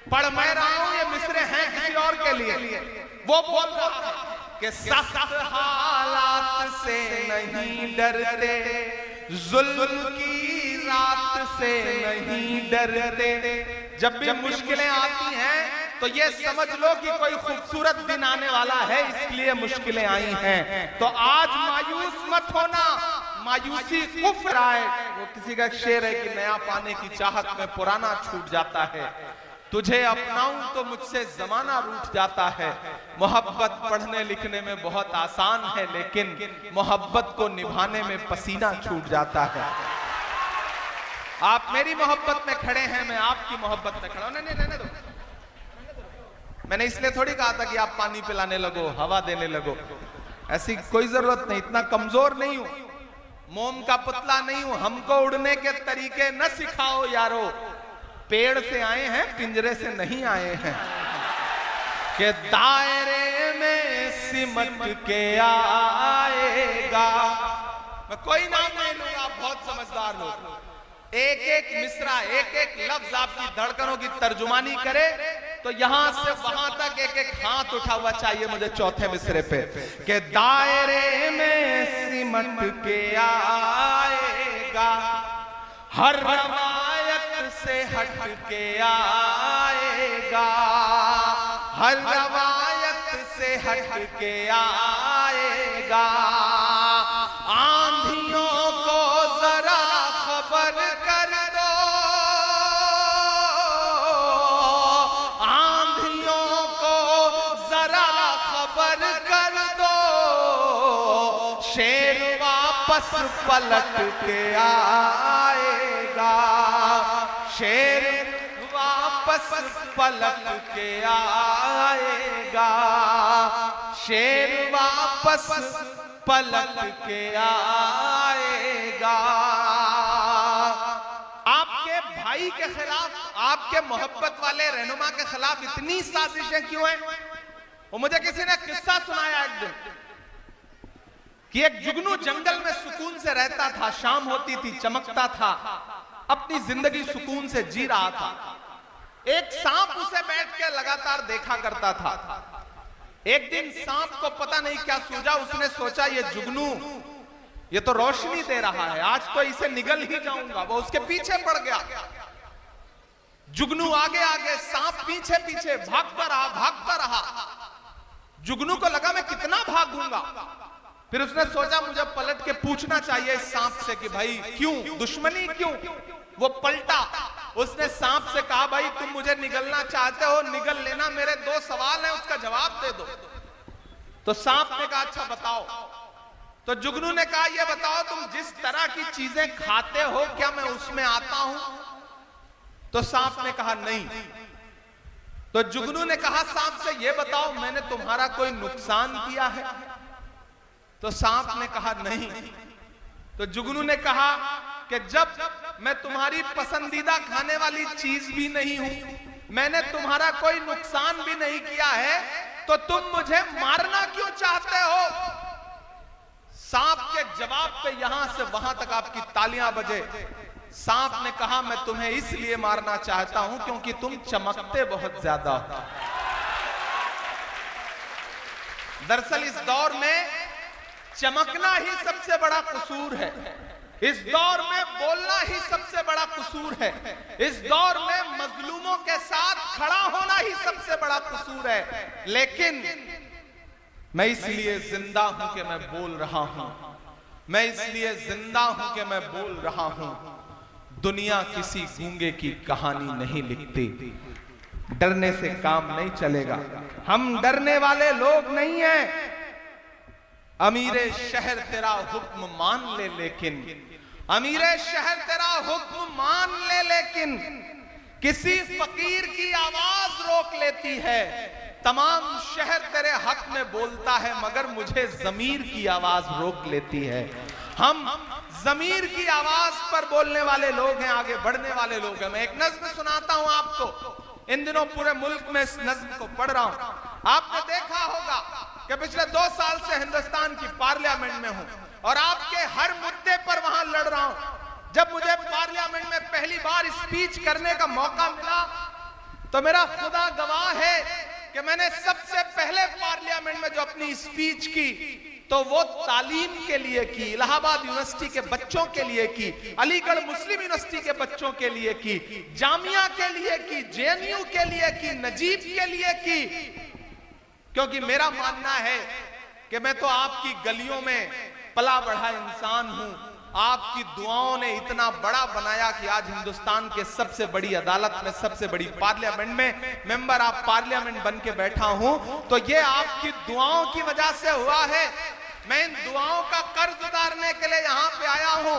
पढ़ मैं रहा हूं, ये मिसरे हैं किसी और के लिए। वो बोल रहा है कि सख्त हालात से नहीं डरते, जुल्म की रात से नहीं डरते। जब भी मुश्किलें आती हैं तो ये समझ लो कि कोई खूबसूरत दिन आने वाला है, इसलिए मुश्किलें आई हैं। तो आज मायूस मत होना, मायूसी कुफ्र है। वो किसी का शेर है कि नया पाने की चाहत में पुराना छूट जाता है। तुझे अपनाऊं तो मुझसे जमाना रूठ जाता है। मोहब्बत पढ़ने लिखने में बहुत आसान है, लेकिन मोहब्बत को निभाने में पसीना छूट जाता है। आप मेरी मोहब्बत में खड़े हैं, मैं आपकी मोहब्बत में खड़ा हूं। नहीं दो, मैंने इसलिए थोड़ी कहा था कि आप पानी पिलाने लगो, हवा देने लगो, ऐसी कोई जरूरत नहीं। इतना कमजोर नहीं हूं, मोम का पुतला नहीं हूं। हमको उड़ने के तरीके न सिखाओ यारो, पेड़ से आए हैं पिंजरे से नहीं आए हैं। के दायरे में सिमट के आएगा। मैं कोई नाम नहीं लूंगा, आप बहुत समझदार लोग। एक एक मिसरा, एक एक लफ्ज आपकी धड़कनों की तर्जुमानी करे तो यहां से वहां तक एक एक हाथ उठा हुआ चाहिए मुझे चौथे मिसरे पे। के दायरे में सिमट के आएगा, हर रवायत से हट के आएगा, हर रवायत से हट के आएगा। आंधियों को जरा खबर कर दो, आंधियों को जरा खबर कर दो, शेर वापस पलट के आएगा, शेर वापस पलट के आएगा, शेर वापस पलट के आएगा। आपके भाई के खिलाफ, आपके मोहब्बत वाले रहनुमा के खिलाफ इतनी साजिशें क्यों हैं? वो मुझे किसी ने किस्सा सुनाया एक दिन कि एक जुगनू जंगल में सुकून से रहता था, शाम होती थी, चमकता था, अपनी जिंदगी सुकून से जी रहा था। एक सांप उसे बैठ के लगातार देखा करता था। एक दिन सांप को पता नहीं क्या सूझा, उसने सोचा ये जुगनू ये तो रोशनी दे रहा है, आज तो इसे निगल ही जाऊंगा। वो उसके पीछे पड़ गया। जुगनू आगे आगे, सांप पीछे पीछे भागता रहा, भागता रहा। जुगनू को लगा मैं कितना भागूंगा। फिर उसने सोचा मुझे पलट के पूछना चाहिए इस सांप से कि भाई क्यों, दुश्मनी क्यों? वो पलटा, उसने सांप से कहा भाई तुम मुझे निगलना चाहते हो, निगल लेना, मेरे दो सवाल हैं, उसका जवाब दे दो। तो सांप ने कहा अच्छा बताओ। तो जुगनू ने कहा ये बताओ तुम जिस तरह की चीजें खाते हो क्या मैं उसमें आता हूं? तो सांप ने कहा नहीं। तो जुगनू ने कहा सांप से ये बताओ मैंने तुम्हारा कोई नुकसान किया है? तो सांप ने कहा नहीं। तो जुगनू ने कहा कि जब मैं तुम्हारी पसंदीदा खाने वाली चीज भी नहीं हूं, मैंने तुम्हारा कोई नुकसान भी नहीं किया है, तो तुम मुझे मारना क्यों चाहते हो? सांप के जवाब पे यहां से वहां तक आपकी तालियां बजे। सांप ने कहा मैं तुम्हें इसलिए मारना चाहता हूं क्योंकि तुम चमकते बहुत ज्यादा हो। दरअसल इस दौर में चमकना ही सबसे बड़ा कसूर है, इस दौर में बोलना ही सबसे बड़ा कसूर है, इस दौर में मजलूमों के साथ खड़ा होना ही सबसे बड़ा कसूर है। लेकिन मैं इसलिए जिंदा हूं कि मैं बोल रहा हूं, मैं इसलिए जिंदा हूं कि मैं बोल रहा हूं। दुनिया किसी गूंगे की कहानी नहीं लिखती, डरने से काम नहीं चलेगा। हम डरने वाले लोग नहीं हैं। अमीरे शहर तेरा हुक्म मान ले लेकिन, अमीरे शहर तेरा हुक्म मान ले लेकिन किसी फकीर की आवाज रोक लेती है। तमाम शहर तेरे हक में बोलता है मगर मुझे जमीर की आवाज रोक लेती है। हम जमीर की आवाज पर बोलने वाले लोग हैं, आगे बढ़ने वाले लोग हैं। मैं एक नज्म सुनाता हूं आपको, इन दिनों पूरे मुल्क में इस नज्म को पढ़ रहा हूं। आपने देखा होगा कि पिछले 2 साल से हिंदुस्तान की पार्लियामेंट में हूं और आपके हर मुद्दे पर वहां लड़ रहा हूं। जब मुझे पार्लियामेंट में पहली बार स्पीच करने का मौका मिला तो मेरा खुदा गवाह है कि मैंने सबसे पहले पार्लियामेंट में जो अपनी स्पीच की तो वो तालीम के लिए की, इलाहाबाद यूनिवर्सिटी के बच्चों के लिए की, अलीगढ़ मुस्लिम यूनिवर्सिटी के बच्चों के लिए की, जामिया के लिए की, जेएनयू के लिए की, नजीब के लिए की। क्योंकि मेरा मानना है कि मैं तो आपकी गलियों में पला बढ़ा इंसान हूं। आपकी दुआओं ने इतना बड़ा बनाया कि आज हिंदुस्तान के सबसे बड़ी अदालत में, सबसे बड़ी पार्लियामेंट में मेंबर ऑफ पार्लियामेंट बन के बैठा हूं। तो ये आपकी दुआओं की वजह से हुआ है। मैं इन दुआओं का कर्ज उतारने के लिए यहां पे आया हूं।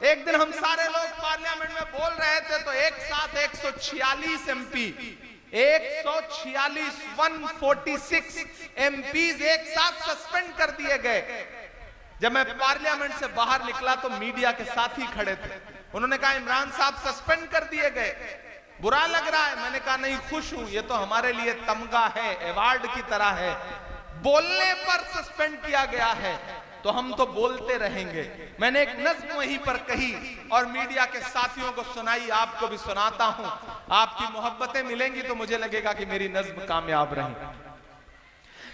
एक दिन हम सारे लोग पार्लियामेंट में बोल रहे थे तो एक साथ 146 एमपी, 146 146 एमपीज एक साथ सस्पेंड कर दिए गए। जब मैं पार्लियामेंट से बाहर निकला तो मीडिया के साथी खड़े थे, उन्होंने कहा इमरान साहब सस्पेंड कर दिए गए, बुरा लग रहा है। मैंने कहा नहीं, खुश हूं, ये तो हमारे लिए तमगा है, अवार्ड की तरह है। बोलने पर सस्पेंड किया गया है तो हम तो बोलते रहेंगे। मैंने एक नज्म वहीं पर कही और मीडिया के साथियों को सुनाई, आपको भी सुनाता हूं। आपकी मोहब्बतें मिलेंगी तो मुझे लगेगा कि मेरी नज्म कामयाब रही।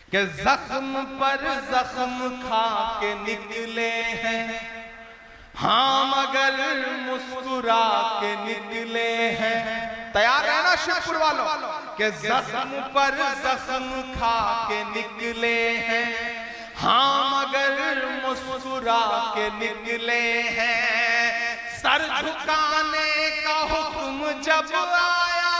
कि जख्म पर जख्म खा के निकले हैं, हाँ मगर मुस्कुरा के निकले हैं। तैयार है ना शिवपुर वालों? कि जख्म पर जख्म खा के निकले हैं, हाँ मगर मुस्कुरा के निकले हैं। सर झुकाने का हुक्म जब आया,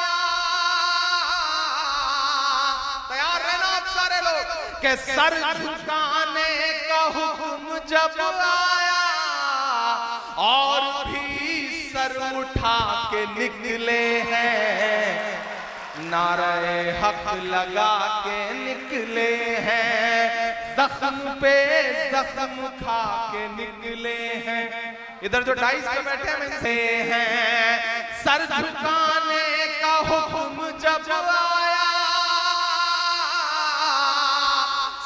तैयार है ना आप सारे लोग? कि सर झुकाने का हुक्म जब आया और भी सर उठा के निकले हैं, नारे हक लगा के निकले हैं, जख्म पे जख्म खा के निकले हैं। इधर जो डाइस पे बैठे हैं, सर झुकाने का हुक्म जब आया,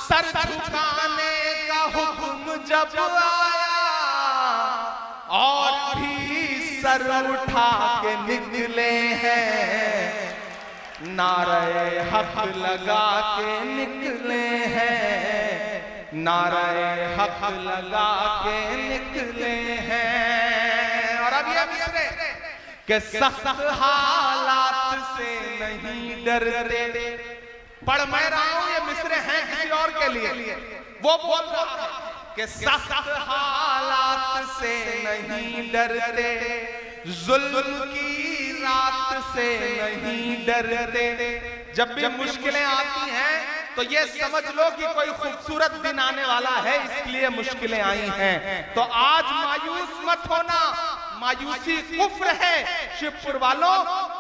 सर झुकाने का हुक्म जब आया और भी सर उठा के निकले हैं, नारे हक लगा के निकले हैं, नारे हक लगा के निकले हैं। और अब ये मिसरे कि सख्त हालात से नहीं डरते। पढ़ मैं रहा हूं, ये मिसरे हैं किसी और के लिए। वो बोल रहा है कि सख्त हालात से नहीं डरते, जुल्म की रात से नहीं डरते। जब भी मुश्किलें आती हैं तो ये समझ लो कि कोई खूबसूरत दिन आने वाला है, इसलिए मुश्किलें आई हैं। तो आज मायूस मत होना, मायूसी कुफ्र है। शिवपुर वालों,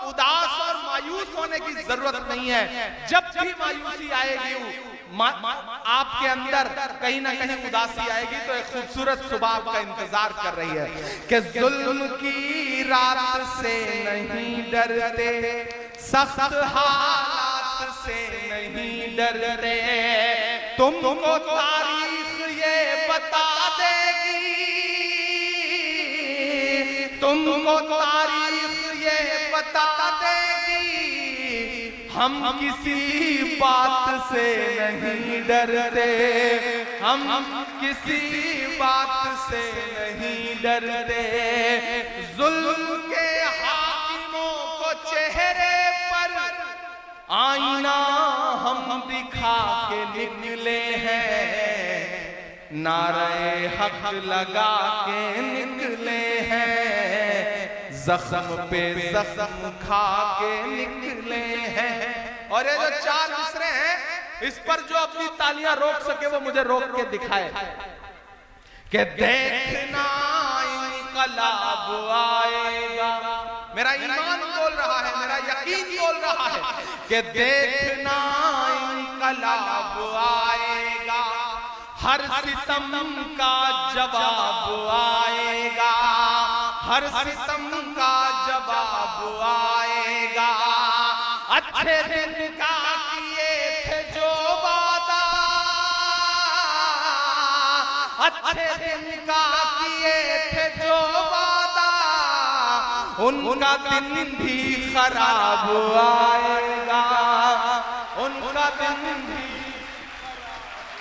उदास और मायूस होने की जरूरत नहीं है। जब भी मायूसी आएगी आपके अंदर कहीं ना कहीं उदासी आएगी, तो एक खूबसूरत सुबह आपका इंतजार कर रही है कि जुल्म की रात से नहीं डरते, सख्त हालात से नहीं डरते। तुमको तारीख ये बता देगी, तुमको तारीख ये बता देगी, हम किसी बात से नहीं डरते, हम किसी बात से नहीं डरते। जुल्म के हाकिमों को चेहरे पर आईना हम दिखा के निकले हैं, नारे हक लगा के निकले हैं, जख्म पे जख्म खा के निकले हैं। और ये जो चार मिसरे हैं, इस पर जो अपनी तालियां रोक सके वो मुझे रोक के दिखाए कि देखना इंकलाब आएगा। मेरा ईमान बोल रहा है, मेरा यकीन बोल रहा है कि देखना इंकलाब आएगा, हर सितम का जवाब आएगा, हर सितम का जवाब आएगा। अच्छे दिन का किए थे जो वादा, अच्छे दिन का किए थे जो वादा, उनका दिन भी खराब आएगा। उनका दिन भी